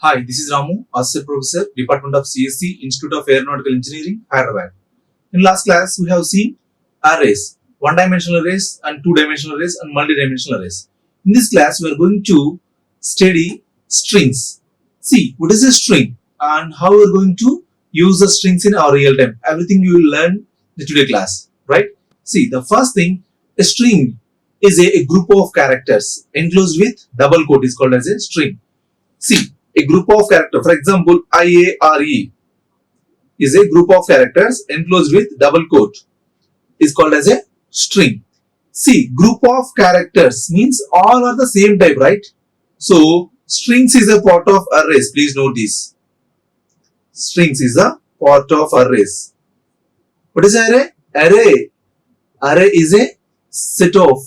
Hi, this is Ramu, Assistant Professor, Department of CSC, Institute of Aeronautical Engineering, Hyderabad. In last class, we have seen arrays, one-dimensional arrays and two-dimensional arrays and multi-dimensional arrays. In this class, we are going to study strings. See, what is a string and how we are going to use the strings in our real time. Everything you will learn in today class, right? See, the first thing, a string is a group of characters enclosed with double quote is called as a string. See, a group of characters, for example, IARE is a group of characters enclosed with double quote is called as a string. See, group of characters means all are the same type, right? So, strings is a part of arrays. Please note this. Strings is a part of arrays. What is array? Array is a set of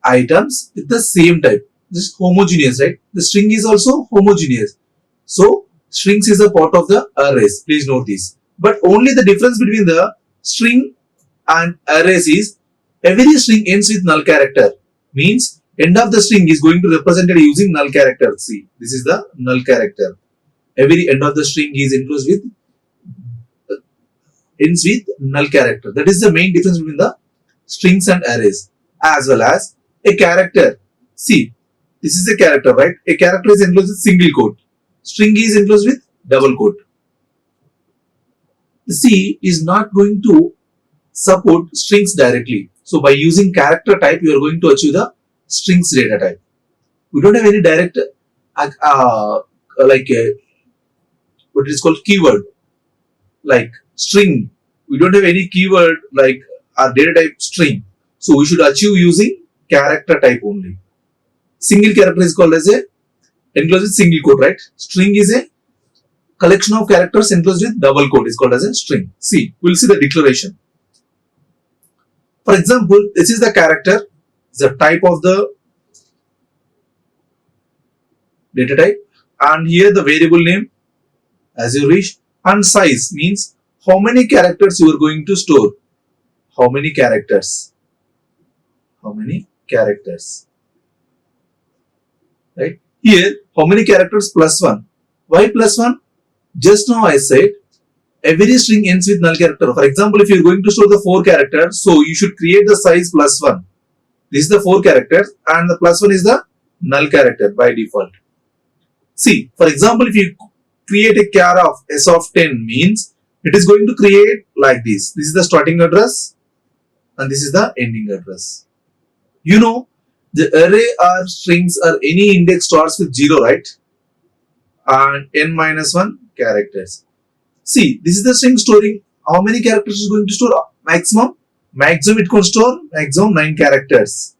items with the same type. This is homogeneous, right? The string is also homogeneous. So, strings is a part of the arrays. Please note this. But only the difference between the string and arrays is every string ends with null character. Means end of the string is going to represent it using null character. See, this is the null character. Every end of the string is enclosed with ends with null character. That is the main difference between the strings and arrays, as well as a character. See, this is a character, right? A character is enclosed with single quote. String is enclosed with double quote. The C is not going to support strings directly. So by using character type, you are going to achieve the strings data type. We don't have any direct what is called keyword like string. We don't have any keyword like our data type string. So we should achieve using character type only. Single character is called as a enclosed with single quote, right? String is a collection of characters enclosed with double quote is called as a string. See, we'll see the declaration. For example, this is the character, the type of the data type, and here the variable name as you wish, and size means how many characters you are going to store. How many characters? How many characters? Right? Here, how many characters? Plus 1. Why plus 1? Just now I said, every string ends with null character. For example, if you are going to store the 4 characters, so you should create the size plus 1. This is the 4 characters and the plus 1 is the null character by default. See, for example, if you create a char of s of 10 means it is going to create like this. This is the starting address and this is the ending address. You know, the array or strings or any index starts with 0, right? And n-1 characters. See, this is the string storing. How many characters is going to store? Maximum it can store maximum 9 characters.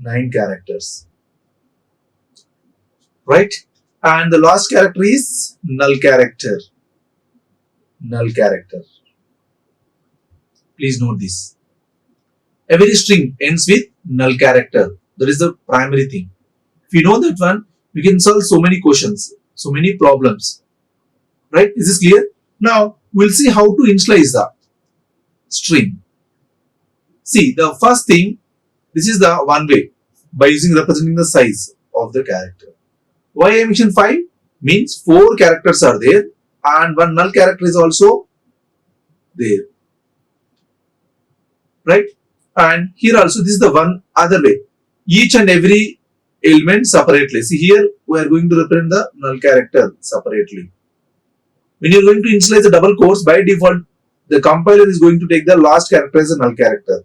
9 characters. Right? And the last character is null character. Null character. Please note this. Every string ends with null character. That is the primary thing. If you know that one, we can solve so many questions, so many problems. Right? Is this clear? Now, we'll see how to initialize the string. See, the first thing, this is the one way by using representing the size of the character. Why I mentioned 5? Means 4 characters are there and one null character is also there. Right? And here also this is the one other way. Each and every element separately. See here we are going to represent the null character separately. When you are going to initialize the double quotes, by default the compiler is going to take the last character as a null character.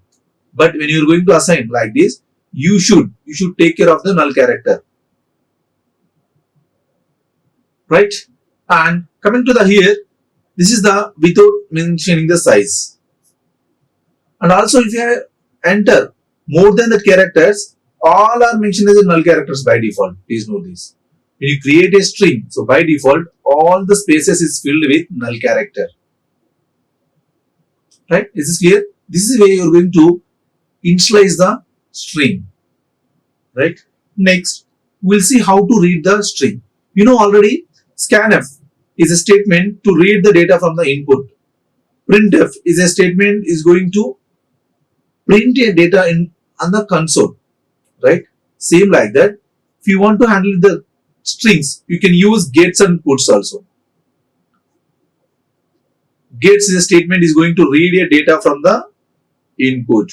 But when you are going to assign like this, you should take care of the null character. Right? And coming to the here, this is the without mentioning the size. And also if you enter more than the characters, all are mentioned as null characters by default. Please note this. When you create a string, so by default, all the spaces is filled with null character. Right? Is this clear? This is where you are going to initialize the string. Right? Next, we'll see how to read the string. You know already, scanf is a statement to read the data from the input. Printf is a statement is going to print a data on the console. Right? Same like that. If you want to handle the strings, you can use gets and puts also. Gets is a statement is going to read a data from the input.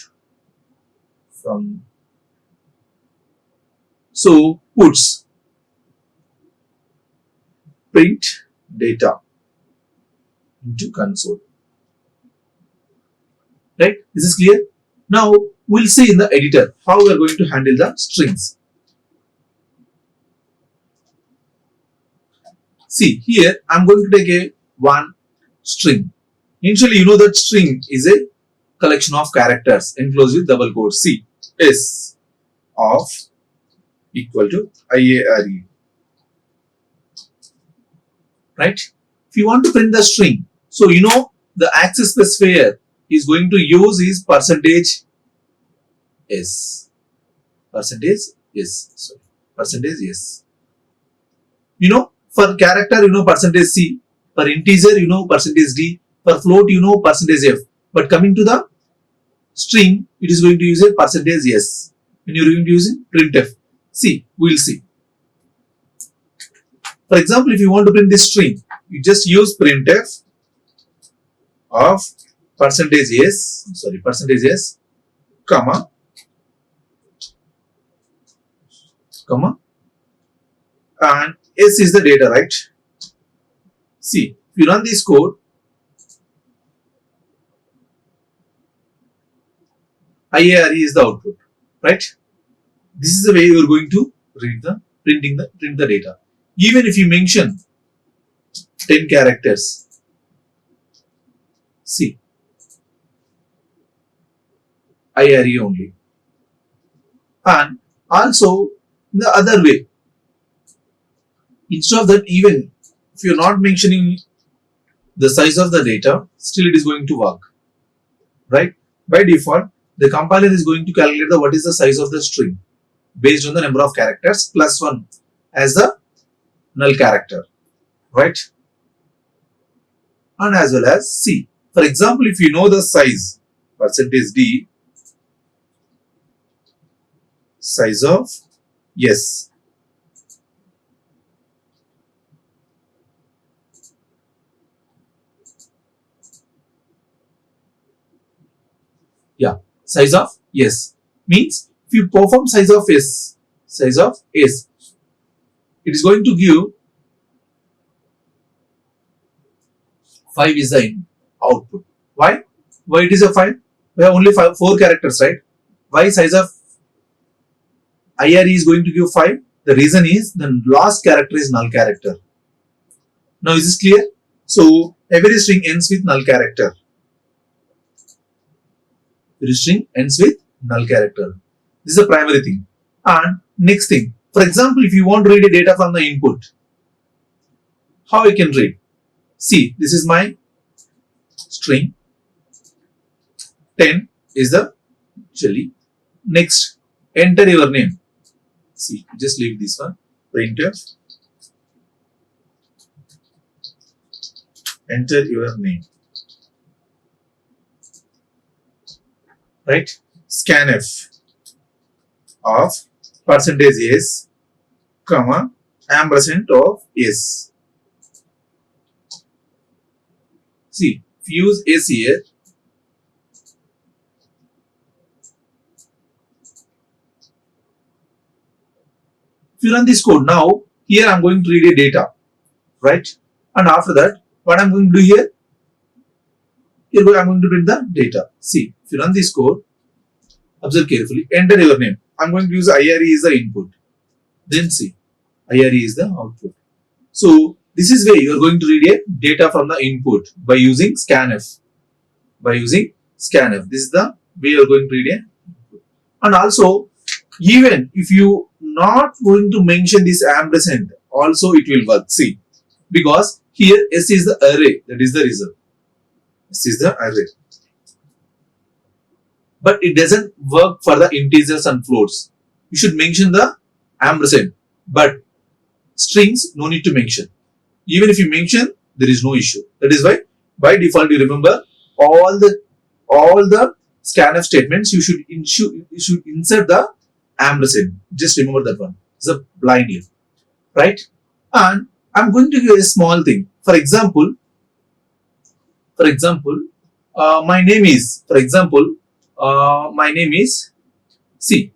So puts, print data into console. Right? This is clear? Now we'll see in the editor how we are going to handle the strings. See here, I'm going to take a one string. Initially, you know that string is a collection of characters enclosed with double quotes. C S of equal to IARE. Right? If you want to print the string, so you know the access specifier is going to use is percentage S. Percentage S. You know, for character, you know percentage C. For integer, you know percentage D. For float, you know percentage F. But coming to the string, it is going to use a percentage S. When you are going to use printf. See, we will see. For example, if you want to print this string, you just use printf of percentage S, comma, and S is the data, right? See, if you run this code, IARE is the output, right? This is the way you are going to read the print the data. Even if you mention 10 characters, see, IARE only. And also in the other way, instead of that, even if you are not mentioning the size of the data, still it is going to work, right? By default, the compiler is going to calculate the what is the size of the string based on the number of characters plus 1 as the null character, right? And as well as C. For example, if you know the size, percentage D, size of S. Yeah, size of S means if you perform size of S, it is going to give 5 is the output. Why? Why it is a 5? We have only 4 characters, right? Why size of IARE is going to give 5? The reason is the last character is null character. Now is this clear? So every string ends with null character. Every string ends with null character. This is the primary thing. And next thing, for example, if you want to read a data from the input, how I can read? See, this is my string. 10 is the actually. Next, enter your name. See, just leave this one. Printf. Enter your name. Right? Scanf of percentage S, comma, ampersand of S. See, if you use S here, if you run this code now, here I am going to read a data, right? And after that, what I am going to do here? Here I am going to print the data. See, if you run this code, observe carefully, enter your name. I am going to use IARE is the input. Then see, IARE is the output. So, this is where you are going to read a data from the input by using scanf. This is the way you are going to read a. And also, even if you not going to mention this ampersand, also it will work. See, because here S is the array, that is the result. S is the array. But it doesn't work for the integers and floats. You should mention the ampersand, but strings no need to mention. Even if you mention, there is no issue. That is why by default you remember all the scanf statements you should insert the ampersand. Just remember that one. It's a blindly. right? And I'm going to give a small thing. For example, my name is, my name is, see,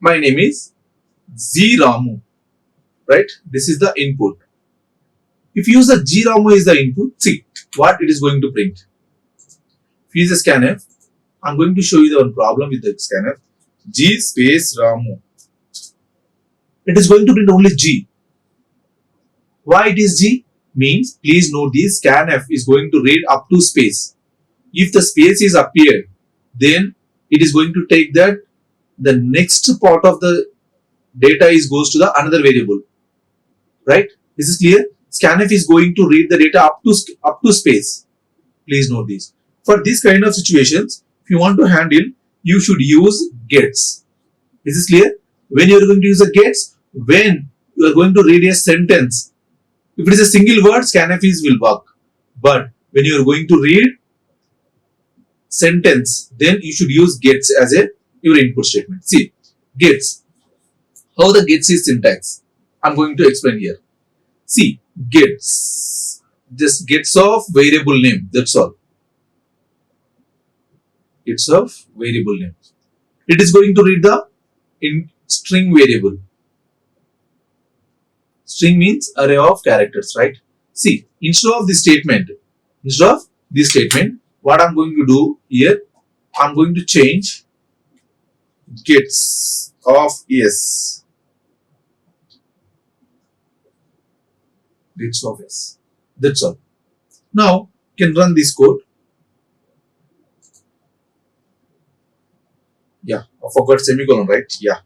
my name is Z Ramu, right? This is the input. If you use the G Ramu is the input, see what it is going to print. If you use a scanf, I'm going to show you the one problem with the scanf. G space Ramu. It is going to print only G. Why it is G? Means, please note this, scanf is going to read up to space. If the space is appeared, then it is going to take that the next part of the data is goes to the another variable, right? This is clear. Scanf is going to read the data up to space. Please note this. For this kind of situations, if you want to handle, you should use gets. This is clear. When you are going to use a gets, when you are going to read a sentence, if it is a single word, scanf will work. But when you are going to read sentence, then you should use gets as your input statement. See, gets. How the gets is syntax? I'm going to explain here. See, gets. Just gets of variable name. That's all. Gets of variable name. It is going to read the string variable. String means array of characters, right? See, instead of this statement, what I'm going to do here, I'm going to change gets of s. Gets of s. That's all. Now, you can run this code. Yeah, I forgot semicolon, right? Yeah.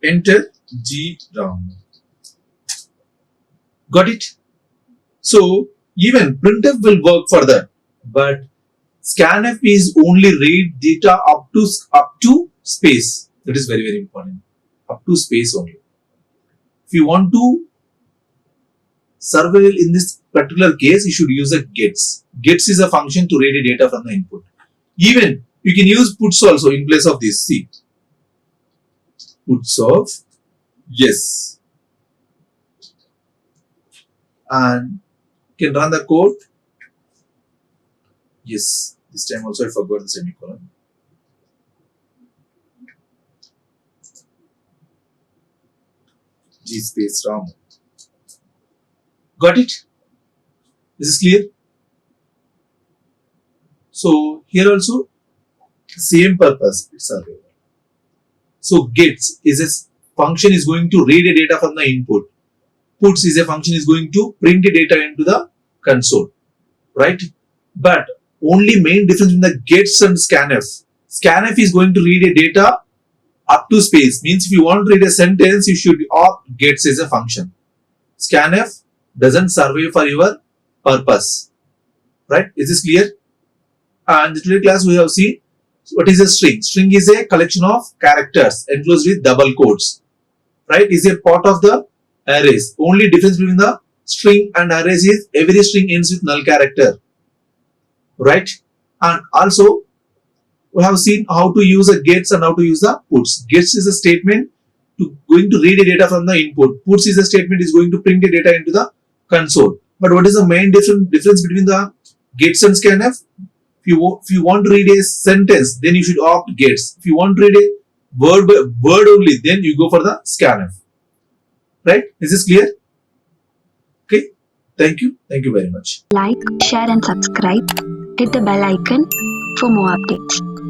Enter G Ram. Got it? So even printf will work for that, but scanf is only read data up to space. That is very important. Up to space only. If you want to surveil in this particular case, you should use a gets. Gets is a function to read data from the input. Even you can use puts also in place of this. See, puts of yes, and you can run the code. Yes, this time also I forgot the semicolon. G space Ram. Got it? This is clear. So here also same purpose. It's available. So gets is a function is going to read a data from the input. Puts is a function is going to print the data into the console, right? But only main difference in the gets and scanf. Scanf is going to read a data up to space. Means if you want to read a sentence, you should opt gets as a function. Scanf doesn't survey for your purpose, right? Is this clear? And in today's class we have seen what is a string. String is a collection of characters enclosed with double quotes, right? Is a part of the arrays. Only difference between the string and arrays is every string ends with null character, right? And also we have seen how to use a gets and how to use the puts. Gets is a statement going to read a data from the input. Puts is a statement is going to print the data into the console. But what is the main difference between the gets and scanf? If you want to read a sentence, then you should opt gets. If you want to read a word only, then you go for the scanf. Right? Is this clear? Okay. Thank you. Thank you very much. Like, share and subscribe. Hit the bell icon for more updates.